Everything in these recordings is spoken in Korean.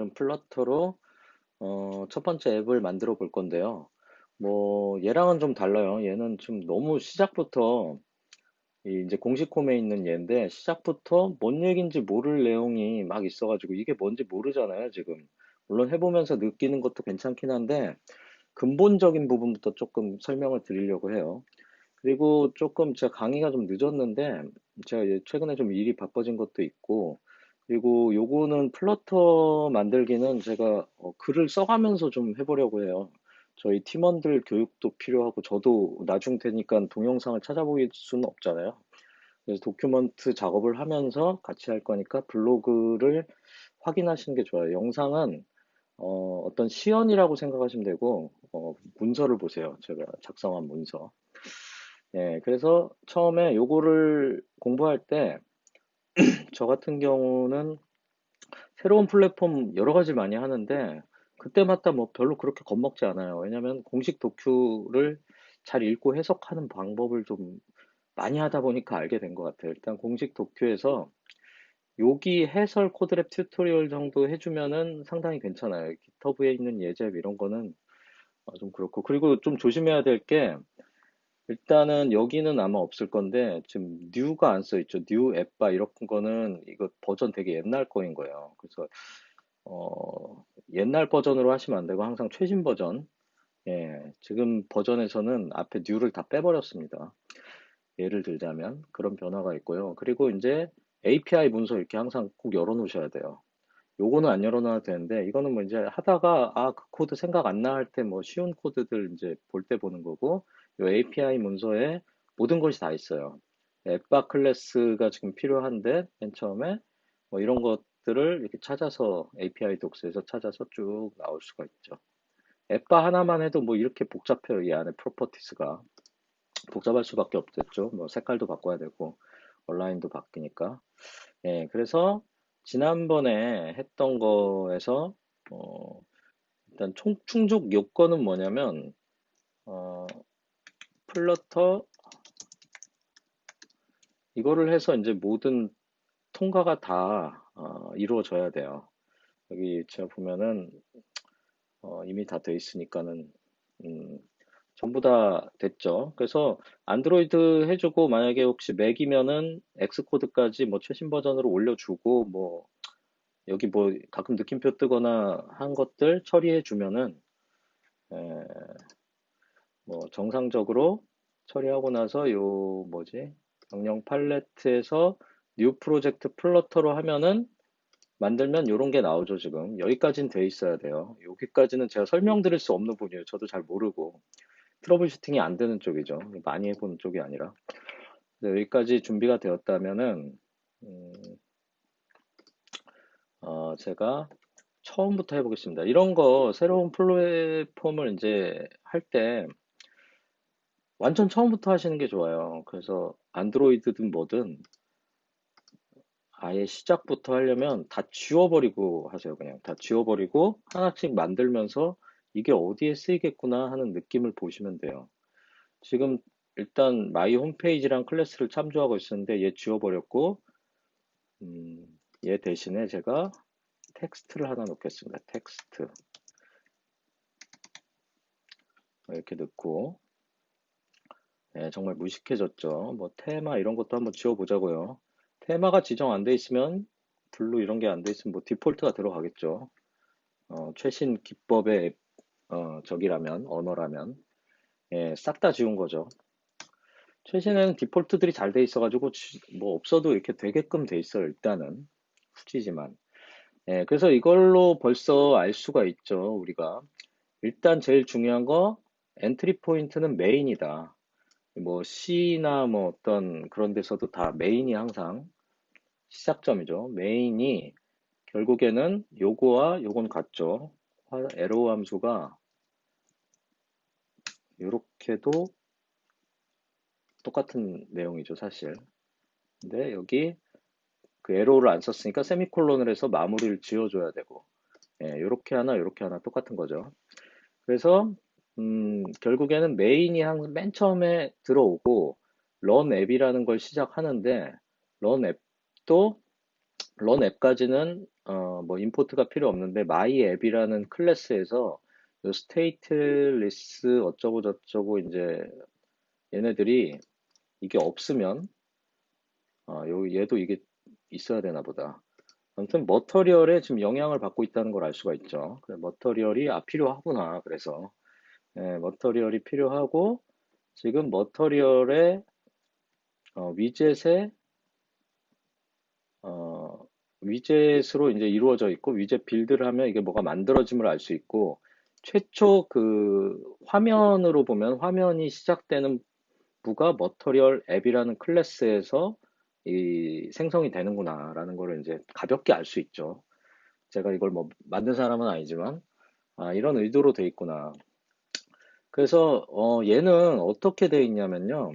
오늘은 플러터로 첫 번째 앱을 만들어 볼 건데요. 뭐 얘랑은 좀 달라요. 얘는 좀 너무 시작부터 이제 공식 홈에 있는 얘인데 시작부터 뭔 얘기인지 모를 내용이 막 있어가지고 이게 뭔지 모르잖아요, 지금. 물론 해보면서 느끼는 것도 괜찮긴 한데 근본적인 부분부터 조금 설명을 드리려고 해요. 그리고 조금 제가 강의가 좀 늦었는데 제가 이제 최근에 좀 일이 바빠진 것도 있고 그리고 요거는 플러터 만들기는 제가 글을 써가면서 좀 해보려고 해요. 저희 팀원들 교육도 필요하고 저도 나중 되니까 동영상을 찾아볼 수는 없잖아요. 그래서 도큐먼트 작업을 하면서 같이 할 거니까 블로그를 확인하시는 게 좋아요. 영상은 어떤 시연이라고 생각하시면 되고 문서를 보세요. 제가 작성한 문서. 예, 그래서 처음에 요거를 공부할 때, 저 같은 경우는 새로운 플랫폼 여러 가지 많이 하는데, 그때마다 뭐 별로 그렇게 겁먹지 않아요. 왜냐면 공식 도큐를 잘 읽고 해석하는 방법을 좀 많이 하다 보니까 알게 된 것 같아요. 일단 공식 도큐에서 여기 해설 코드랩 튜토리얼 정도 해주면은 상당히 괜찮아요. 깃허브에 있는 예제 이런 거는 좀 그렇고. 그리고 좀 조심해야 될게 일단은 여기는 아마 없을 건데 지금 뉴가 안 써 있죠. 뉴 앱바 이런 거는 이거 버전 되게 옛날 거인 거예요. 그래서 옛날 버전으로 하시면 안 되고 항상 최신 버전. 예, 지금 버전에서는 앞에 뉴를 다 빼버렸습니다. 예를 들자면 그런 변화가 있고요. 그리고 이제 API 문서 이렇게 항상 꼭 열어 놓으셔야 돼요. 요거는 안 열어놔도 되는데 이거는 뭐 이제 하다가 그 코드 생각 안 나 할 때 뭐 쉬운 코드들 이제 볼 때 보는 거고 요 API 문서에 모든 것이 다 있어요. 앱바 클래스가 지금 필요한데 맨 처음에 뭐 이런 것들을 이렇게 찾아서 API 독스에서 찾아서 쭉 나올 수가 있죠. 앱바 하나만 해도 뭐 이렇게 복잡해요. 이 안에 프로퍼티스가 복잡할 수밖에 없겠죠. 뭐 색깔도 바꿔야 되고 온라인도 바뀌니까. 예, 그래서 지난번에 했던 거에서 어, 일단 충족 요건은 뭐냐면 어, 플러터 이거를 해서 이제 모든 통과가 다 이루어져야 돼요. 여기 제가 보면은 이미 다 돼 있으니까는 음, 전부 다 됐죠. 그래서 안드로이드 해주고 만약에 혹시 맥이면은 엑스코드까지 뭐 최신 버전으로 올려주고 뭐 여기 뭐 가끔 느낌표 뜨거나 한 것들 처리해 주면은 뭐 정상적으로 처리하고 나서 요 뭐지 명령 팔레트에서 뉴 프로젝트 플러터로 하면은 만들면 요런 게 나오죠. 지금 여기까지는 돼 있어야 돼요. 여기까지는 제가 설명드릴 수 없는 부분이에요. 저도 잘 모르고 트러블 슈팅이 안 되는 쪽이죠. 많이 해보는 쪽이 아니라. 근데 여기까지 준비가 되었다면은 음, 제가 처음부터 해보겠습니다. 이런 거 새로운 플랫폼을 이제 할 때 완전 처음부터 하시는 게 좋아요. 그래서 안드로이드든 뭐든 아예 시작부터 하려면 다 지워버리고 하세요. 그냥 다 지워버리고 하나씩 만들면서 이게 어디에 쓰이겠구나 하는 느낌을 보시면 돼요. 지금 일단 마이 홈페이지랑 클래스를 참조하고 있었는데 얘 지워버렸고 얘 대신에 제가 텍스트를 하나 넣겠습니다. 텍스트 이렇게 넣고 정말 무식해졌죠. 뭐 테마 이런 것도 한번 지워보자고요. 테마가 지정 안 돼 있으면 블루 이런 게 안 돼 있으면 뭐 디폴트가 들어가겠죠. 최신 기법의 적이라면 언어라면 싹 다 지운 거죠. 최신에는 디폴트들이 잘 돼 있어가지고 뭐 없어도 이렇게 되게끔 돼 있어요. 일단은 후지지만. 그래서 이걸로 벌써 알 수가 있죠. 우리가 일단 제일 중요한 거 엔트리 포인트는 메인이다. 뭐 C나 뭐 어떤 그런 데서도 다 메인이 항상 시작점이죠. 메인이 결국에는 요거와 요건 같죠. 에로 함수가 이렇게도 똑같은 내용이죠, 사실. 근데 여기 그 에로를 안 썼으니까 세미콜론을 해서 마무리를 지어줘야 되고, 요렇게 하나 똑같은 거죠. 그래서 결국에는 메인이 항상 맨 처음에 들어오고 런 앱이라는 걸 시작하는데 런 앱도 런 앱까지는 뭐 임포트가 필요 없는데 my 앱이라는 클래스에서 요 stateless 어쩌고 저쩌고 이제 얘네들이 이게 없으면 얘도 이게 있어야 되나 보다. 아무튼 머터리얼에 지금 영향을 받고 있다는 걸 알 수가 있죠. 그래, 머터리얼이 필요하구나. 그래서 머터리얼이 필요하고 지금 머터리얼의 위젯에 어, 위젯으로 이제 이루어져 있고 위젯 빌드를 하면 이게 뭐가 만들어짐을 알 수 있고 최초 그 화면으로 보면 화면이 시작되는 부가 머터리얼 앱이라는 클래스에서 이 생성이 되는구나라는 거를 이제 가볍게 알 수 있죠. 제가 이걸 뭐 만든 사람은 아니지만 이런 의도로 돼 있구나. 그래서 얘는 어떻게 돼 있냐면요.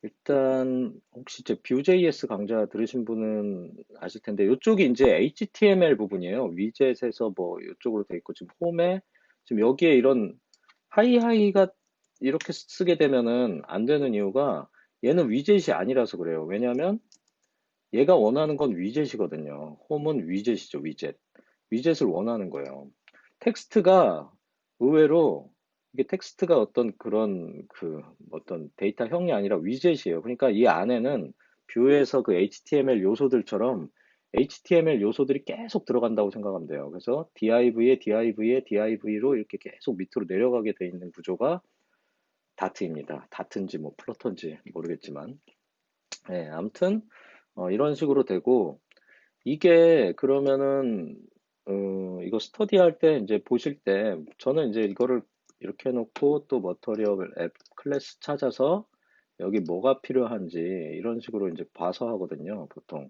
일단 혹시 제 Vue.js 강좌 들으신 분은 아실 텐데 이쪽이 이제 HTML 부분이에요. 위젯에서 뭐 이쪽으로 돼 있고 지금 홈에 지금 여기에 이런 하이하이가 이렇게 쓰게 되면은 안 되는 이유가 얘는 위젯이 아니라서 그래요. 왜냐하면 얘가 원하는 건 위젯이거든요. 홈은 위젯이죠, 위젯. 위젯을 원하는 거예요. 텍스트가 의외로 이게 텍스트가 어떤 그런 그 어떤 데이터형이 아니라 위젯이에요. 그러니까 이 안에는 뷰에서 그 HTML 요소들처럼 HTML 요소들이 계속 들어간다고 생각하면 돼요. 그래서 div에 div에 div로 이렇게 계속 밑으로 내려가게 돼 있는 구조가 다트입니다. 다트인지 뭐 플러터인지 모르겠지만. 아무튼 이런 식으로 되고 이게 그러면은 이거 스터디 할 때 이제 보실 때 저는 이제 이거를 이렇게 해놓고 또 머터리얼 앱 클래스 찾아서 여기 뭐가 필요한지 이런 식으로 이제 봐서 하거든요, 보통.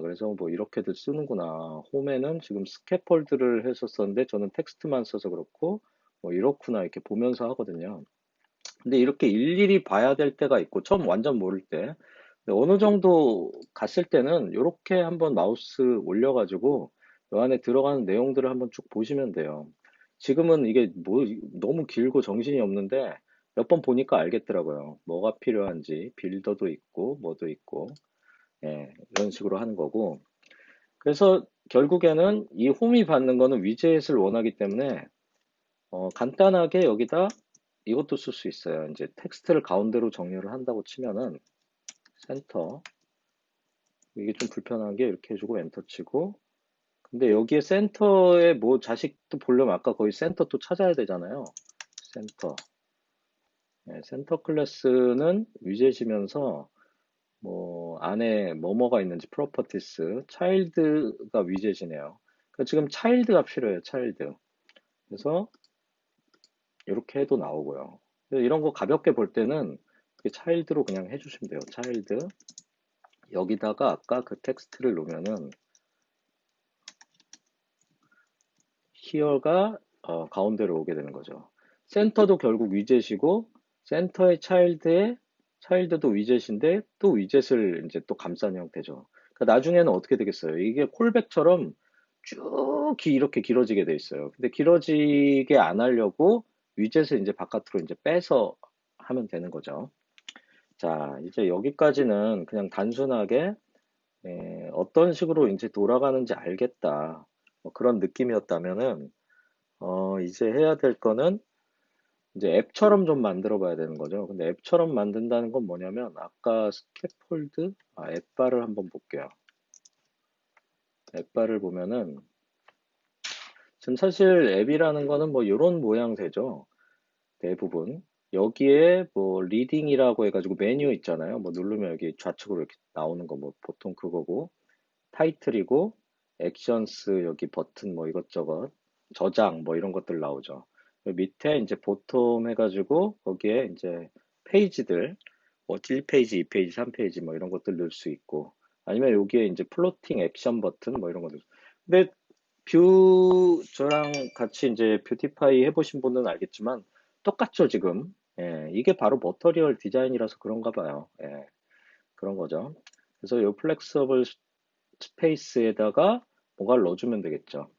그래서 뭐 이렇게들 쓰는구나. 홈에는 지금 스캐폴드를 했었었는데 저는 텍스트만 써서 그렇고 뭐 이렇구나 이렇게 보면서 하거든요. 근데 이렇게 일일이 봐야 될 때가 있고, 처음 완전 모를 때. 근데 어느 정도 갔을 때는 이렇게 한번 마우스 올려가지고 이 안에 들어가는 내용들을 한번 쭉 보시면 돼요. 지금은 이게 뭐 너무 길고 정신이 없는데 몇 번 보니까 알겠더라고요. 뭐가 필요한지 빌더도 있고 뭐도 있고 이런 식으로 하는 거고. 그래서 결국에는 이 홈이 받는 거는 위젯을 원하기 때문에 간단하게 여기다 이것도 쓸 수 있어요. 이제 텍스트를 가운데로 정렬을 한다고 치면은 센터 이게 좀 불편한 게 이렇게 해주고 엔터 치고 근데 여기에 센터에 뭐 자식도 보려면 아까 거기 센터 또 찾아야 되잖아요. 센터 센터 클래스는 위젯이면서 뭐 안에 뭐뭐가 있는지 프로퍼티스 차일드가 위젯이네요. 그러니까 지금 차일드가 필요해요. 차일드. 그래서 이렇게 해도 나오고요. 이런 거 가볍게 볼 때는 차일드로 그냥 해주시면 돼요. 차일드. 여기다가 아까 그 텍스트를 놓으면은 here가 가운데로 오게 되는 거죠. 센터도 결국 위젯이고 센터의 차일드도 위젯인데 또 위젯을 이제 또 감싼 형태죠. 그러니까 나중에는 어떻게 되겠어요? 이게 콜백처럼 쭉 이렇게 길어지게 돼 있어요. 근데 길어지게 안 하려고 위젯을 이제 바깥으로 이제 빼서 하면 되는 거죠. 자, 이제 여기까지는 그냥 단순하게 어떤 식으로 이제 돌아가는지 알겠다. 뭐 그런 느낌이었다면은, 이제 해야 될 거는 이제 앱처럼 좀 만들어 봐야 되는 거죠. 근데 앱처럼 만든다는 건 뭐냐면, 아까 스캐폴드, 앱바를 한번 볼게요. 앱바를 보면은, 지금 사실 앱이라는 거는 뭐 이런 모양새죠. 대부분. 여기에 뭐 리딩이라고 해가지고 메뉴 있잖아요. 뭐 누르면 여기 좌측으로 이렇게 나오는 거 뭐 보통 그거고, 타이틀이고 액션스 여기 버튼 뭐 이것저것 저장 뭐 이런 것들 나오죠. 그 밑에 이제 보톰 해가지고 거기에 이제 페이지들 뭐 1페이지, 2페이지, 3페이지 뭐 이런 것들 넣을 수 있고 아니면 여기에 이제 플로팅 액션 버튼 뭐 이런 것들. 근데 뷰 저랑 같이 이제 뷰티파이 해보신 분은 알겠지만 똑같죠 지금. 이게 바로 머터리얼 디자인이라서 그런가 봐요. 그런 거죠. 그래서 이 플렉서블 스페이스에다가 뭔가를 넣어주면 되겠죠.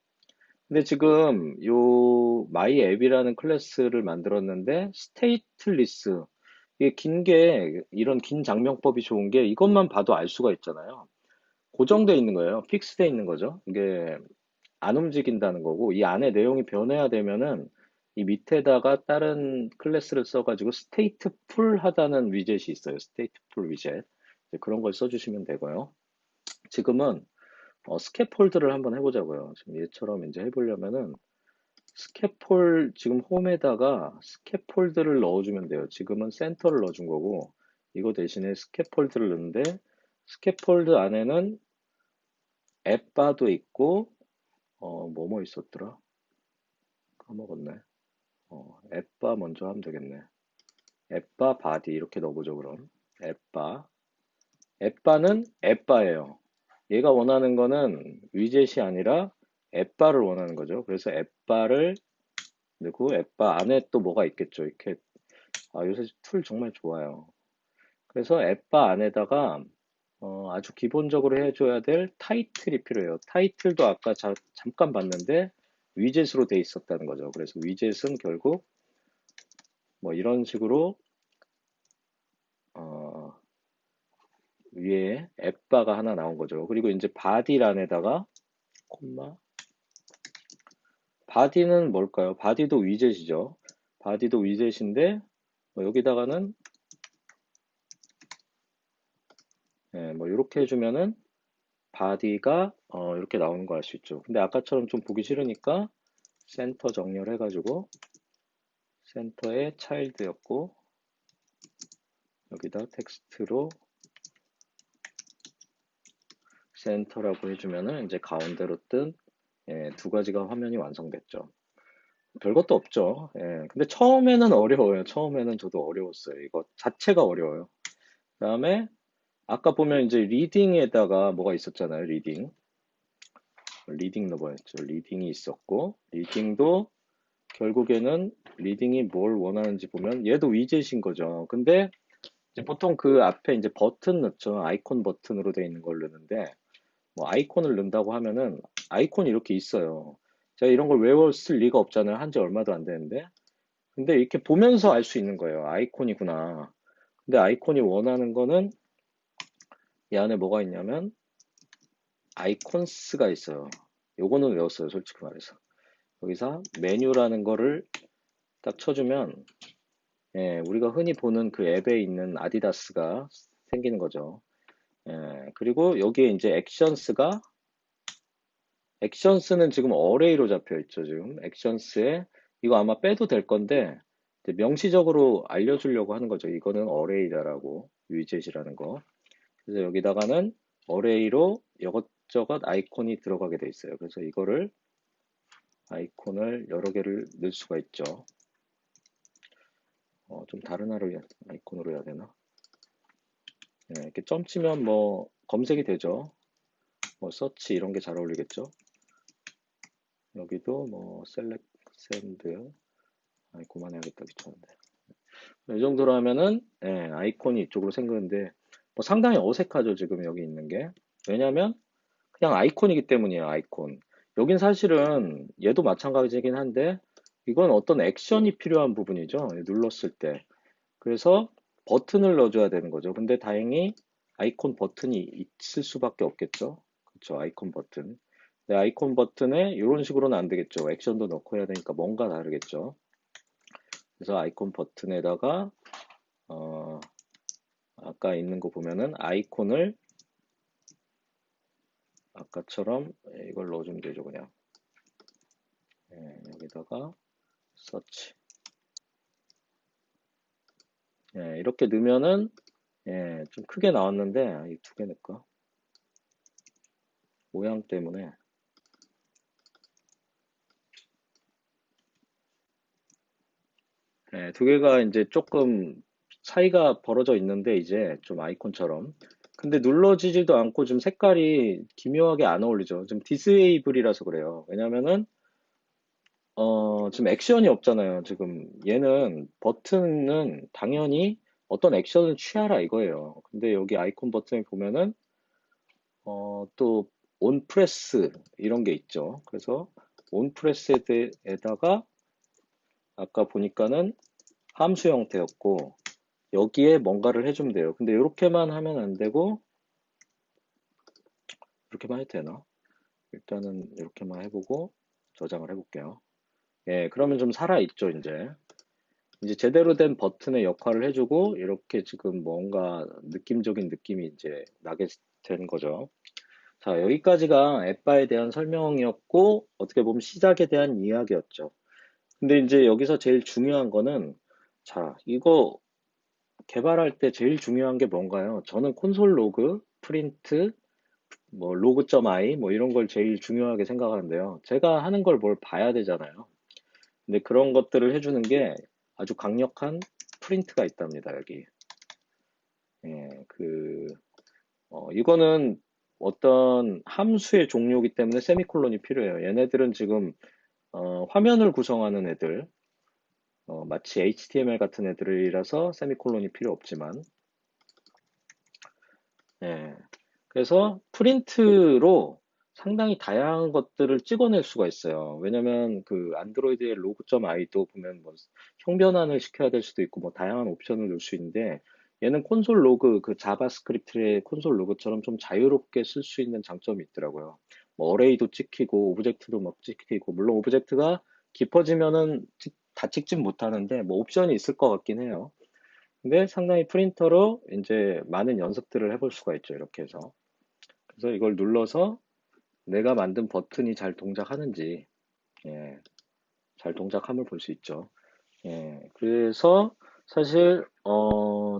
근데 지금 요 마이 앱이라는 클래스를 만들었는데 스테이틀리스 이게 긴 게 이런 긴 장명법이 좋은 게 이것만 봐도 알 수가 있잖아요. 고정돼 있는 거예요. 픽스돼 있는 거죠. 이게 안 움직인다는 거고, 이 안에 내용이 변해야 되면은 이 밑에다가 다른 클래스를 써가지고 스테이트 풀 하다는 위젯이 있어요. 스테이트 풀 위젯. 이제 그런 걸 써주시면 되고요. 지금은 스캐폴드를 한번 해보자고요. 지금 얘처럼 이제 해보려면은 지금 홈에다가 스캐폴드를 넣어주면 돼요. 지금은 센터를 넣어준 거고, 이거 대신에 스캐폴드를 넣는데, 스캐폴드 안에는 앱바도 있고, 뭐뭐 있었더라? 까먹었네. 앱바 먼저 하면 되겠네. 앱바 바디 이렇게 넣어보죠, 그럼. 앱바. 앱바는 앱바예요. 얘가 원하는 거는 위젯이 아니라 앱바를 원하는 거죠. 그래서 앱바를 넣고 앱바 안에 또 뭐가 있겠죠. 이렇게 요새 툴 정말 좋아요. 그래서 앱바 안에다가 아주 기본적으로 해줘야 될 타이틀이 필요해요. 타이틀도 아까 잠깐 봤는데 위젯으로 돼 있었다는 거죠. 그래서 위젯은 결국 뭐 이런 식으로 어, 위에 앱바가 하나 나온 거죠. 그리고 이제 바디란에다가 콤마 바디는 뭘까요? 바디도 위젯이죠. 바디도 위젯인데 뭐 여기다가는 뭐 이렇게 해주면은 바디가 이렇게 나오는 거 알 수 있죠. 근데 아까처럼 좀 보기 싫으니까 센터 정렬해가지고 센터에 차일드였고 여기다 텍스트로 센터라고 해주면은 이제 가운데로 뜬 두 가지가 화면이 완성됐죠. 별것도 없죠. 근데 처음에는 어려워요. 처음에는 저도 어려웠어요. 이거 자체가 어려워요. 그다음에 아까 보면 이제 리딩에다가 뭐가 있었잖아요. 리딩 넣어야죠. 리딩이 있었고 리딩도 결국에는 리딩이 뭘 원하는지 보면 얘도 위젯인 거죠. 근데 이제 보통 그 앞에 이제 버튼 넣죠. 아이콘 버튼으로 되어 있는 걸 넣는데 뭐 아이콘을 넣는다고 하면은 아이콘이 이렇게 있어요. 제가 이런 걸 외웠을 리가 없잖아요. 한지 얼마도 안 되는데. 근데 이렇게 보면서 알 수 있는 거예요. 아이콘이구나. 근데 아이콘이 원하는 거는 이 안에 뭐가 있냐면 아이콘스가 있어요. 요거는 외웠어요. 솔직히 말해서. 여기서 메뉴라는 거를 딱 쳐주면 우리가 흔히 보는 그 앱에 있는 아디다스가 생기는 거죠. 그리고 여기에 이제 액션스는 지금 어레이로 잡혀 있죠. 지금 액션스에 이거 아마 빼도 될 건데 이제 명시적으로 알려주려고 하는 거죠. 이거는 어레이다라고 위젯이라는 거. 그래서 여기다가는 어레이로 이것저것 아이콘이 들어가게 돼 있어요. 그래서 이거를 아이콘을 여러 개를 넣을 수가 있죠. 좀 다른 아이콘으로 해야 되나? 이렇게 점 치면 뭐 검색이 되죠. 뭐 서치 이런 게 잘 어울리겠죠. 여기도 뭐 셀렉 샌드 그만해야겠다 귀찮은데. 이 정도로 하면은 아이콘이 이쪽으로 생기는데 뭐 상당히 어색하죠 지금 여기 있는 게. 왜냐면 그냥 아이콘이기 때문이에요. 아이콘. 여긴 사실은 얘도 마찬가지긴 한데 이건 어떤 액션이 필요한 부분이죠. 눌렀을 때. 그래서 버튼을 넣어줘야 되는 거죠. 근데 다행히 아이콘 버튼이 있을 수밖에 없겠죠. 그렇죠. 아이콘 버튼. 네, 아이콘 버튼에 이런 식으로는 안 되겠죠. 액션도 넣고 해야 되니까 뭔가 다르겠죠. 그래서 아이콘 버튼에다가 어, 아까 있는 거 보면은 아이콘을 아까처럼 이걸 넣어주면 되죠. 그냥 여기다가 서치 이렇게 넣으면은 좀 크게 나왔는데 이 두 개 넣을까? 모양 때문에 두 개가 이제 조금 사이가 벌어져 있는데 이제 좀 아이콘처럼 근데 눌러지지도 않고 좀 색깔이 기묘하게 안 어울리죠. 좀 디스에이블이라서 그래요. 왜냐면은 지금 액션이 없잖아요. 지금 얘는 버튼은 당연히 어떤 액션을 취하라 이거예요. 근데 여기 아이콘 버튼에 보면은 또 온프레스 이런 게 있죠. 그래서 온프레스에다가 아까 보니까는 함수 형태였고 여기에 뭔가를 해주면 돼요. 근데 이렇게만 하면 안 되고 이렇게만 해도 되나? 일단은 이렇게만 해보고 저장을 해볼게요. 예, 그러면 좀 살아있죠, 이제. 이제 제대로 된 버튼의 역할을 해주고, 이렇게 지금 뭔가 느낌적인 느낌이 이제 나게 된 거죠. 자, 여기까지가 앱바에 대한 설명이었고, 어떻게 보면 시작에 대한 이야기였죠. 근데 이제 여기서 제일 중요한 거는, 자, 이거 개발할 때 제일 중요한 게 뭔가요? 저는 콘솔 로그, 프린트, 뭐 로그.i 뭐 이런 걸 제일 중요하게 생각하는데요. 제가 하는 걸 뭘 봐야 되잖아요. 근데 그런 것들을 해주는 게 아주 강력한 프린트가 있답니다, 여기. 예, 이거는 어떤 함수의 종류이기 때문에 세미콜론이 필요해요. 얘네들은 지금, 화면을 구성하는 애들, 마치 HTML 같은 애들이라서 세미콜론이 필요 없지만, 예. 그래서 프린트로 상당히 다양한 것들을 찍어낼 수가 있어요. 왜냐면 그 안드로이드의 로그.i도 보면 뭐 형변환을 시켜야 될 수도 있고 뭐 다양한 옵션을 넣을 수 있는데 얘는 콘솔 로그 그 자바스크립트의 콘솔 로그처럼 좀 자유롭게 쓸 수 있는 장점이 있더라고요. 뭐 어레이도 찍히고 오브젝트도 막 찍히고 물론 오브젝트가 깊어지면은 다 찍진 못하는데 뭐 옵션이 있을 것 같긴 해요. 근데 상당히 프린터로 이제 많은 연습들을 해볼 수가 있죠. 이렇게 해서. 그래서 이걸 눌러서 내가 만든 버튼이 잘 동작하는지, 예, 잘 동작함을 볼 수 있죠. 예, 그래서 사실,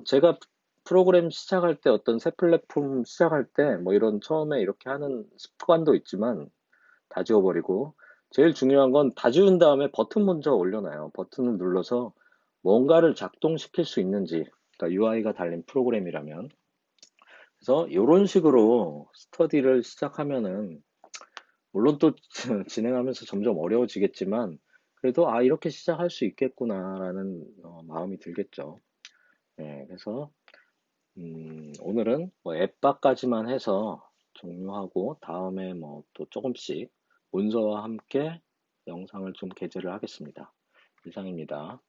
제가 프로그램 시작할 때 어떤 새 플랫폼 시작할 때 뭐 이런 처음에 이렇게 하는 습관도 있지만 다 지워버리고 제일 중요한 건 다 지운 다음에 버튼 먼저 올려놔요. 버튼을 눌러서 뭔가를 작동시킬 수 있는지, 그러니까 UI가 달린 프로그램이라면. 그래서 이런 식으로 스터디를 시작하면은 물론 또 진행하면서 점점 어려워지겠지만 그래도 아 이렇게 시작할 수 있겠구나라는 마음이 들겠죠. 예, 그래서 오늘은 뭐 앱바까지만 해서 종료하고 다음에 뭐 또 조금씩 문서와 함께 영상을 좀 게재를 하겠습니다. 이상입니다.